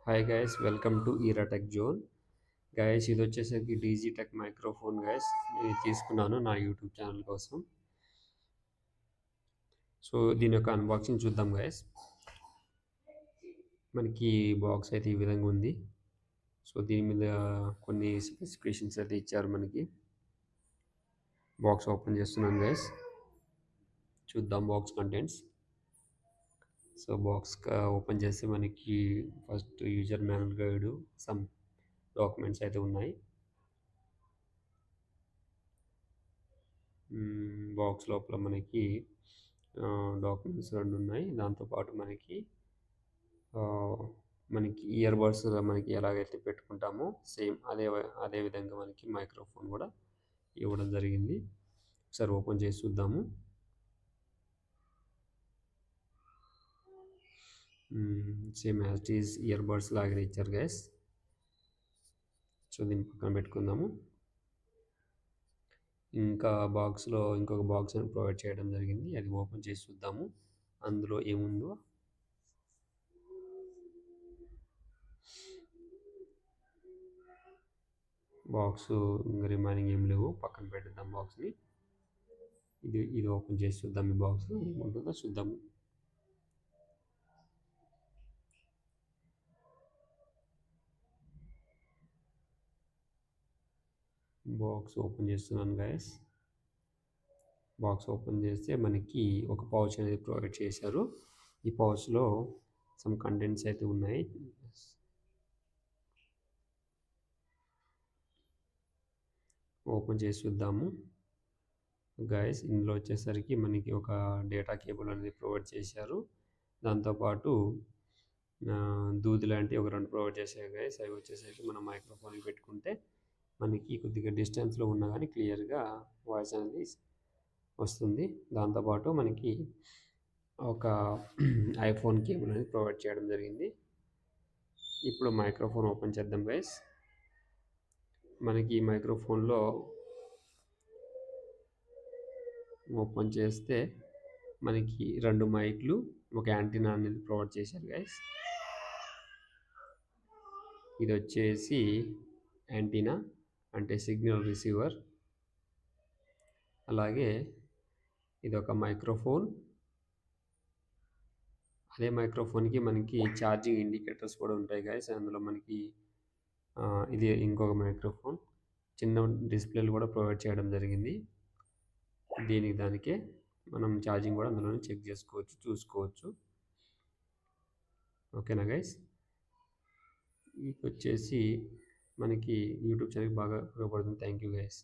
Hi guys, welcome to Era Tech Zone. Guys, ఇది వచ్చేసరికి DG tech microphone guys. నేను తీసుకున్నాను నా యూట్యూబ్ ఛానల్ కోసం. సో దీని యొక్క అన్బాక్సింగ్ చూద్దాం గైస్. మనకి బాక్స్ అయితే ఈ విధంగా ఉంది. సో దీని మీద కొన్ని స్పెసిఫికేషన్స్ అయితే ఇచ్చారు మనకి. బాక్స్ ఓపెన్ చేస్తున్నాను గైస్. చూద్దాం box contents. So box open చేస్తే మనకి first user manual guide, some documents అయితే ఉన్నాయి. బాక్స్ లోపల మనకి డాక్యుమెంట్స్ 2 ఉన్నాయి. దాంతోపాటు మనకి ఇయర్ బడ్స్ మనకి ఎలాగైతే పెట్టుకుంటామో సేమ్ అదే విధంగా మనకి మైక్రోఫోన్ కూడా ఇవ్వడం జరిగింది. ఒకసారి ఓపెన్ చేసి చూద్దాము. Same as it is ear buds లాగానే ఇచ్చారు గైస్. సో దీన్ని పక్కన పెట్టుకుందాము. ఇంకా బాక్స్లో ఇంకొక బాక్స్ ప్రొవైడ్ చేయడం జరిగింది. అది ఓపెన్ చేసి చూద్దాము అందులో ఏముందో. బాక్స్ ఇంకా రిమైనింగ్ ఏం లేవు, పక్కన పెట్టేద్దాం బాక్స్ని. ఇది ఓపెన్ చేసి చూద్దాం. ఈ బాక్స్ ఏముంటుందో చూద్దాము. బాక్స్ ఓపెన్ చేస్తున్నాను గైస్. బాక్స్ ఓపెన్ చేస్తే మనకి ఒక పౌచ్ అనేది ప్రొవైడ్ చేశారు. ఈ పౌచ్లో సమ్ కంటెంట్స్ అయితే ఉన్నాయి. ఓపెన్ చేసి చూద్దాము గైస్. ఇందులో వచ్చేసరికి మనకి ఒక డేటా కేబుల్ అనేది ప్రొవైడ్ చేశారు. దాంతోపాటు దూది లాంటి ఒక 2 ప్రొవైడ్ చేశారు గైస్. అవి వచ్చేసరికి మనం మైక్రోఫోన్కి పెట్టుకుంటే మనకి కొద్దిగా డిస్టెన్స్లో ఉన్నా కానీ క్లియర్గా వాయిస్ అనేది వస్తుంది. దాంతోపాటు మనకి ఒక ఐఫోన్ కేబుల్ అనేది ప్రొవైడ్ చేయడం జరిగింది. ఇప్పుడు మైక్రోఫోన్ ఓపెన్ చేద్దాం గైస్. మనకి ఈ మైక్రోఫోన్లో ఓపెన్ చేస్తే మనకి 2 మైక్లు, ఒక యాంటీనా అనేది ప్రొవైడ్ చేశారు గైస్. ఇది వచ్చేసి యాంటీనా అంటే సిగ్నల్ రిసీవర్. అలాగే ఇది ఒక మైక్రోఫోన్. అదే మైక్రోఫోన్కి మనకి ఛార్జింగ్ ఇండికేటర్స్ కూడా ఉంటాయి గైస్. అందులో మనకి ఇది ఇంకొక మైక్రోఫోన్. చిన్న డిస్ప్లేలు కూడా ప్రొవైడ్ చేయడం జరిగింది. దానికే మనం ఛార్జింగ్ కూడా అందులోనే చెక్ చేసుకోవచ్చు, చూసుకోవచ్చు. ఓకేనా గైస్. ఇది వచ్చేసి మనకి యూట్యూబ్ ఛానల్కి బాగా ఉపయోగపడుతుంది. Thank you guys.